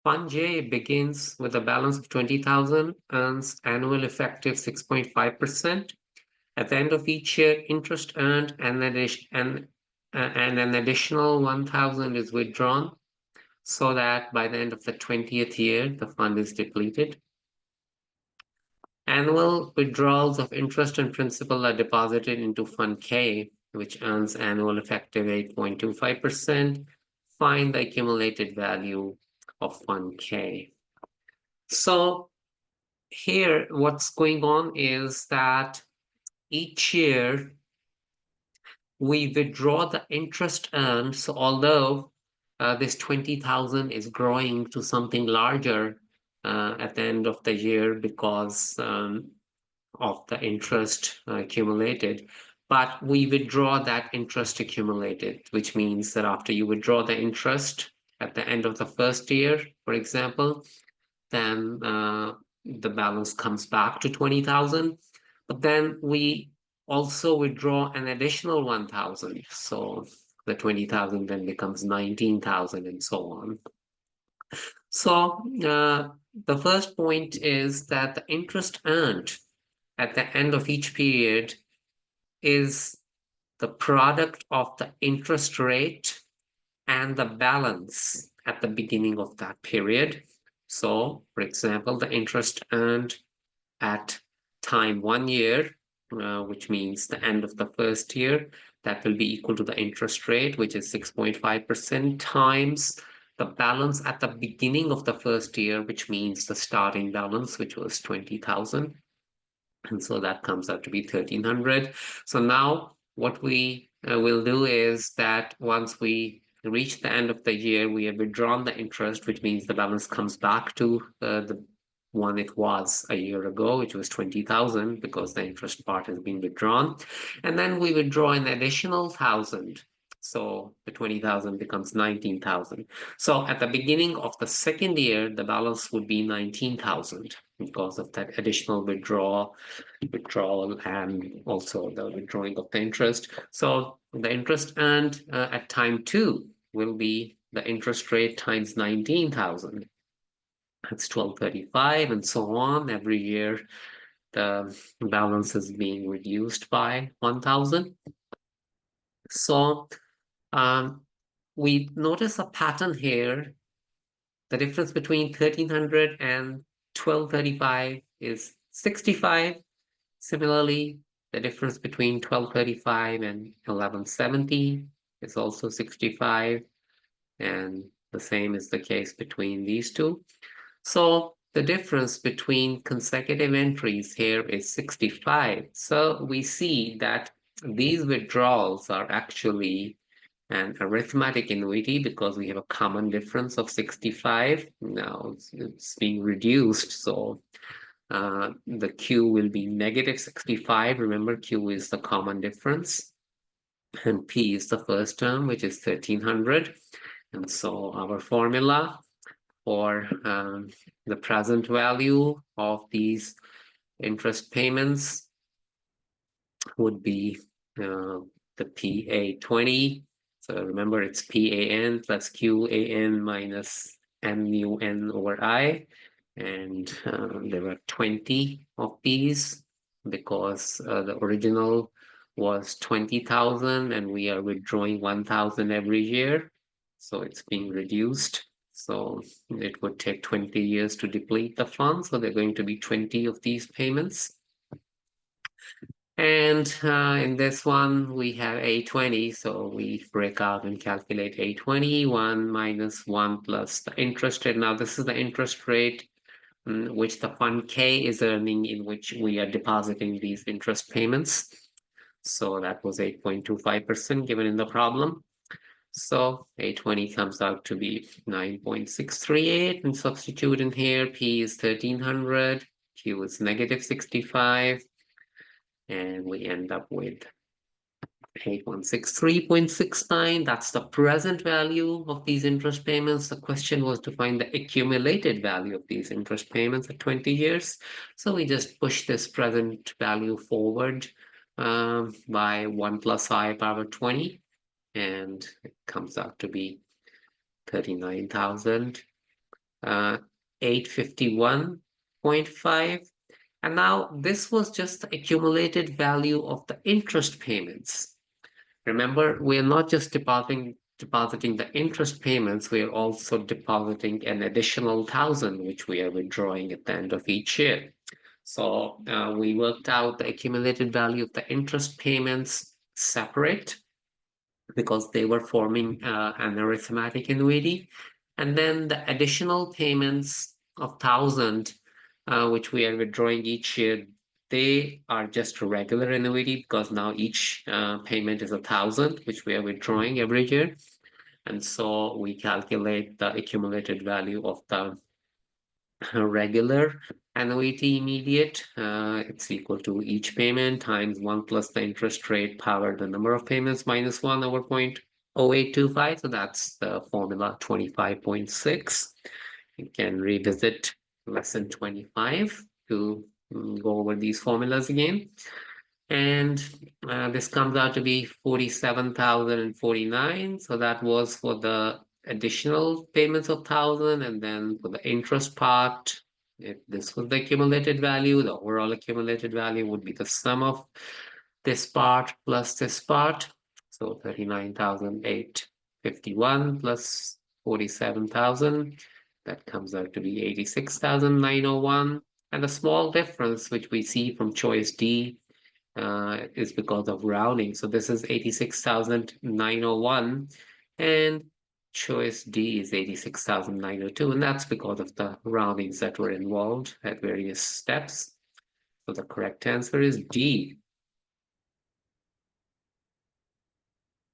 Fund J begins with a balance of 20,000, earns annual effective 6.5%. At the end of each year, interest earned and an additional 1,000 is withdrawn, so that by the end of the 20th year, the fund is depleted. Annual withdrawals of interest and principal are deposited into Fund K, which earns annual effective 8.25%. Find the accumulated value of Fund K. So here, what's going on is that each year we withdraw the interest earned. So although this 20,000 is growing to something larger at the end of the year because of the interest accumulated, but we withdraw that interest accumulated, which means that after you withdraw the interest at the end of the first year, for example, then the balance comes back to 20,000. But then we also withdraw an additional 1,000. So the 20,000 then becomes 19,000 and so on. So the first point is that the interest earned at the end of each period is the product of the interest rate and the balance at the beginning of that period. So, for example, the interest earned at time 1 year, which means the end of the first year, that will be equal to the interest rate, which is 6.5% times the balance at the beginning of the first year, which means the starting balance, which was 20,000. And so that comes out to be 1,300. So now what we will do is that once we reach the end of the year, we have withdrawn the interest, which means the balance comes back to the one it was a year ago, which was 20,000, because the interest part has been withdrawn. And then we withdraw an additional 1,000. So the 20,000 becomes 19,000. So at the beginning of the second year, the balance would be 19,000 because of that additional withdrawal and also the withdrawing of the interest. So the interest earned at time 2 will be the interest rate times 19,000. That's 1235 and so on. Every year, the balance is being reduced by 1,000. So we notice a pattern here. The difference between 1,300 and 1235 is 65. Similarly, the difference between 1235 and 1170 is also 65. And the same is the case between these two. So the difference between consecutive entries here is 65. So we see that these withdrawals are actually an arithmetic annuity because we have a common difference of 65. Now it's being reduced, so the Q will be negative 65. Remember, Q is the common difference, and P is the first term, which is 1,300. And so our formula for the present value of these interest payments would be the PA20. So remember, it's PAN plus QAN minus MUN over I. And there were 20 of these because the original was 20,000 and we are withdrawing 1,000 every year. So it's being reduced. So it would take 20 years to deplete the fund. So there are going to be 20 of these payments. And in this one, we have A20. So we break out and calculate A20, 1 minus 1 plus the interest rate. Now this is the interest rate which the fund K is earning, in which we are depositing these interest payments. So that was 8.25% given in the problem. So A20 comes out to be 9.638, and substitute in here, P is 1,300, Q is negative 65, and we end up with 8163.69. That's the present value of these interest payments. The question was to find the accumulated value of these interest payments at 20 years. So we just push this present value forward by 1 plus I power 20. And it comes out to be 39,000. 851.5. And now this was just the accumulated value of the interest payments. Remember, we're not just depositing the interest payments, we're also depositing an additional 1,000, which we are withdrawing at the end of each year. So we worked out the accumulated value of the interest payments separate because they were forming an arithmetic annuity. And then the additional payments of 1,000, which we are withdrawing each year, they are just a regular annuity because now each payment is 1,000, which we are withdrawing every year. And so we calculate the accumulated value of the regular annuity immediate. It's equal to each payment times 1 plus the interest rate power the number of payments minus 1 over 0.0825. So that's the formula 25.6. You can revisit lesson 25 to go over these formulas again. And this comes out to be 47,049. So that was for the additional payments of 1,000, and then for the interest part, if this was the accumulated value, the overall accumulated value would be the sum of this part plus this part. So 39,851 plus 47,000, that comes out to be 86,901. And the small difference which we see from choice D is because of rounding. So this is 86,901, and choice D is 86,902, and that's because of the roundings that were involved at various steps. So the correct answer is D.